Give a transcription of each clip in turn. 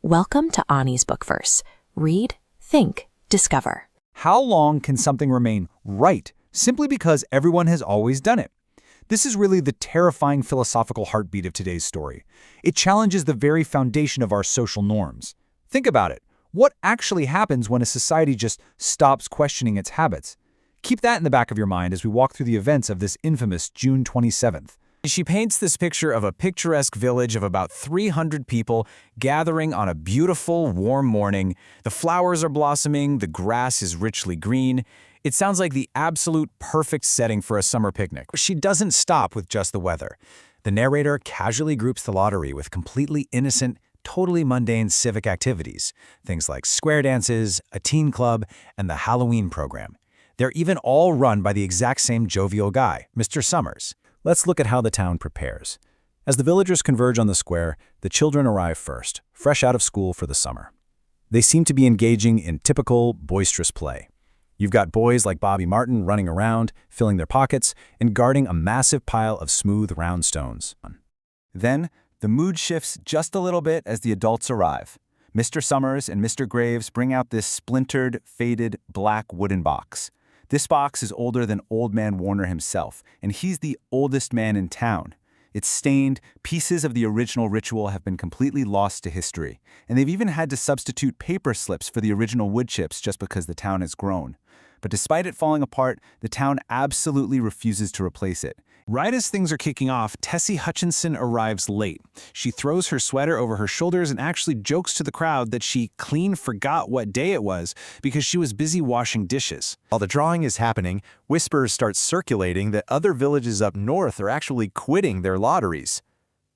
Welcome to Ani's book verse. Read, think, discover. How long can something remain right simply because everyone has always done it? This is really the terrifying philosophical heartbeat of today's story. It challenges the very foundation of our social norms. Think about it. What actually happens when a society just stops questioning its habits? Keep that in the back of your mind as we walk through the events of this infamous June 27th. She paints this picture of a picturesque village of about 300 people gathering on a beautiful, warm morning. The flowers are blossoming, the grass is richly green. It sounds like the absolute perfect setting for a summer picnic. She doesn't stop with just the weather. The narrator casually groups the lottery with completely innocent, totally mundane civic activities, things like square dances, a teen club, and the Halloween program. They're even all run by the exact same jovial guy, Mr. Summers. Let's look at how the town prepares. As the villagers converge on the square, the children arrive first, fresh out of school for the summer. They seem to be engaging in typical, boisterous play. You've got boys like Bobby Martin running around, filling their pockets, and guarding a massive pile of smooth, round stones. Then, the mood shifts just a little bit as the adults arrive. Mr. Summers and Mr. Graves bring out this splintered, faded, black wooden box. This box is older than Old Man Warner himself, and he's the oldest man in town. It's stained, pieces of the original ritual have been completely lost to history, and they've even had to substitute paper slips for the original wood chips just because the town has grown. But despite it falling apart, the town absolutely refuses to replace it. Right as things are kicking off, Tessie Hutchinson arrives late. She throws her sweater over her shoulders and actually jokes to the crowd that she clean forgot what day it was because she was busy washing dishes. While the drawing is happening, whispers start circulating that other villages up north are actually quitting their lotteries.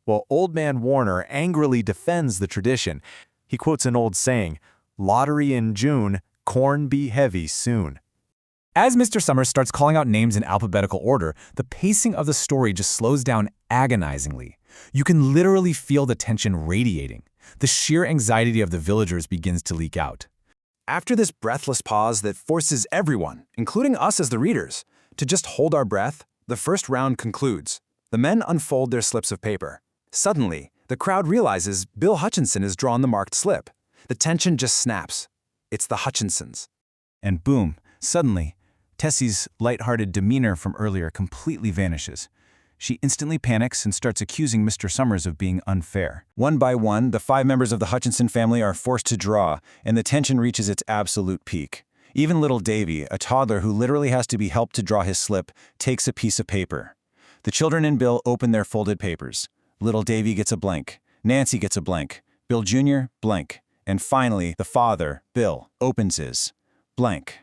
While Old Man Warner angrily defends the tradition, he quotes an old saying, "Lottery in June, corn be heavy soon." As Mr. Summers starts calling out names in alphabetical order, the pacing of the story just slows down agonizingly. You can literally feel the tension radiating. The sheer anxiety of the villagers begins to leak out. After this breathless pause that forces everyone, including us as the readers, to just hold our breath, the first round concludes. The men unfold their slips of paper. Suddenly, the crowd realizes Bill Hutchinson has drawn the marked slip. The tension just snaps. It's the Hutchinsons. And boom, suddenly, Tessie's lighthearted demeanor from earlier completely vanishes. She instantly panics and starts accusing Mr. Summers of being unfair. One by one, the 5 members of the Hutchinson family are forced to draw, and the tension reaches its absolute peak. Even little Davy, a toddler who literally has to be helped to draw his slip, takes a piece of paper. The children and Bill open their folded papers. Little Davy gets a blank. Nancy gets a blank. Bill Jr., blank. And finally, the father, Bill, opens his blank.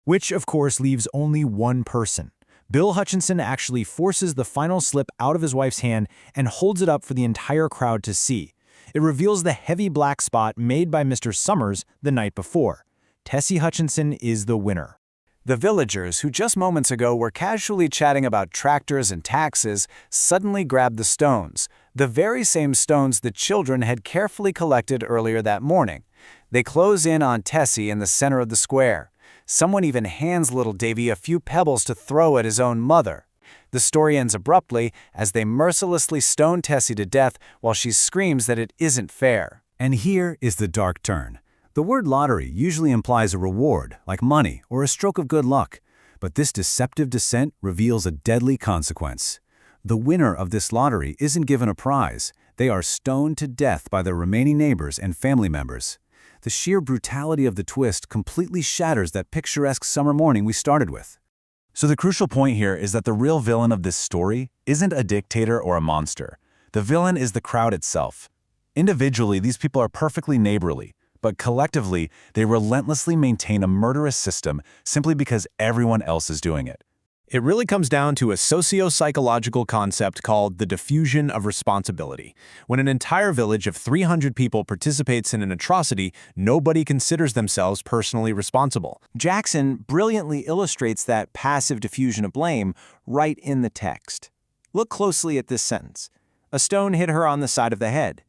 Which, of course, leaves only one person. Bill Hutchinson actually forces the final slip out of his wife's hand and holds it up for the entire crowd to see. It reveals the heavy black spot made by Mr. Summers the night before. Tessie Hutchinson is the winner. The villagers, who just moments ago were casually chatting about tractors and taxes, suddenly grab the stones, the very same stones the children had carefully collected earlier that morning. They close in on Tessie in the center of the square. Someone even hands little Davy a few pebbles to throw at his own mother. The story ends abruptly as they mercilessly stone Tessie to death while she screams that it isn't fair. And here is the dark turn. The word lottery usually implies a reward, like money or a stroke of good luck. But this deceptive descent reveals a deadly consequence. The winner of this lottery isn't given a prize. They are stoned to death by their remaining neighbors and family members. The sheer brutality of the twist completely shatters that picturesque summer morning we started with. So the crucial point here is that the real villain of this story isn't a dictator or a monster. The villain is the crowd itself. Individually, these people are perfectly neighborly, but collectively, they relentlessly maintain a murderous system simply because everyone else is doing it. It really comes down to a socio-psychological concept called the diffusion of responsibility. When an entire village of 300 people participates in an atrocity, nobody considers themselves personally responsible. Jackson brilliantly illustrates that passive diffusion of blame right in the text. Look closely at this sentence. A stone hit her on the side of the head.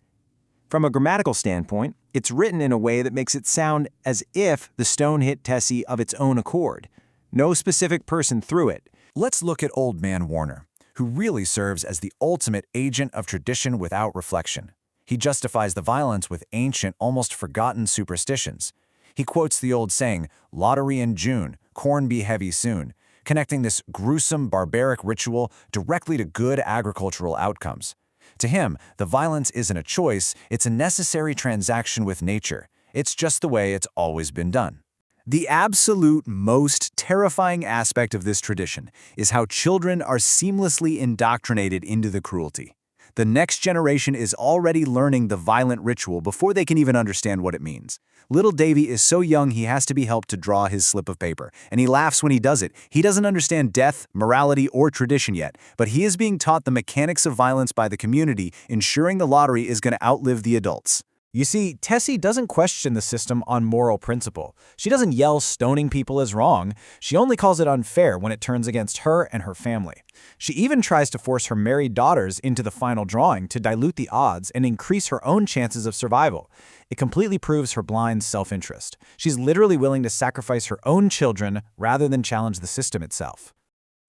From a grammatical standpoint, it's written in a way that makes it sound as if the stone hit Tessie of its own accord. No specific person threw it. Let's look at Old Man Warner, who really serves as the ultimate agent of tradition without reflection. He justifies the violence with ancient, almost forgotten superstitions. He quotes the old saying, "Lottery in June, corn be heavy soon," connecting this gruesome, barbaric ritual directly to good agricultural outcomes. To him, the violence isn't a choice, it's a necessary transaction with nature. It's just the way it's always been done. The absolute most terrifying aspect of this tradition is how children are seamlessly indoctrinated into the cruelty. The next generation is already learning the violent ritual before they can even understand what it means. Little Davy is so young he has to be helped to draw his slip of paper, and he laughs when he does it. He doesn't understand death, morality, or tradition yet, but he is being taught the mechanics of violence by the community, ensuring the lottery is going to outlive the adults. You see, Tessie doesn't question the system on moral principle. She doesn't yell stoning people as wrong. She only calls it unfair when it turns against her and her family. She even tries to force her married daughters into the final drawing to dilute the odds and increase her own chances of survival. It completely proves her blind self-interest. She's literally willing to sacrifice her own children rather than challenge the system itself.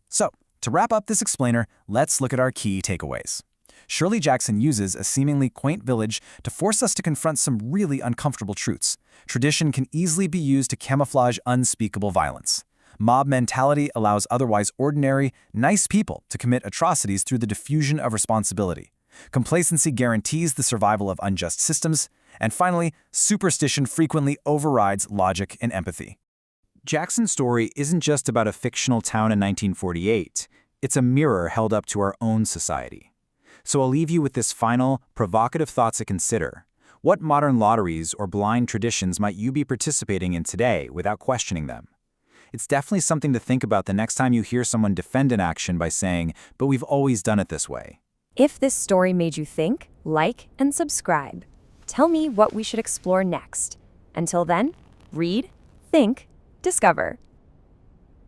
So, to wrap up this explainer, let's look at our key takeaways. Shirley Jackson uses a seemingly quaint village to force us to confront some really uncomfortable truths. Tradition can easily be used to camouflage unspeakable violence. Mob mentality allows otherwise ordinary, nice people to commit atrocities through the diffusion of responsibility. Complacency guarantees the survival of unjust systems. And finally, superstition frequently overrides logic and empathy. Jackson's story isn't just about a fictional town in 1948. It's a mirror held up to our own society. So I'll leave you with this final, provocative thought to consider. What modern lotteries or blind traditions might you be participating in today without questioning them? It's definitely something to think about the next time you hear someone defend an action by saying, "But we've always done it this way." If this story made you think, like, and subscribe. Tell me what we should explore next. Until then, read, think, discover.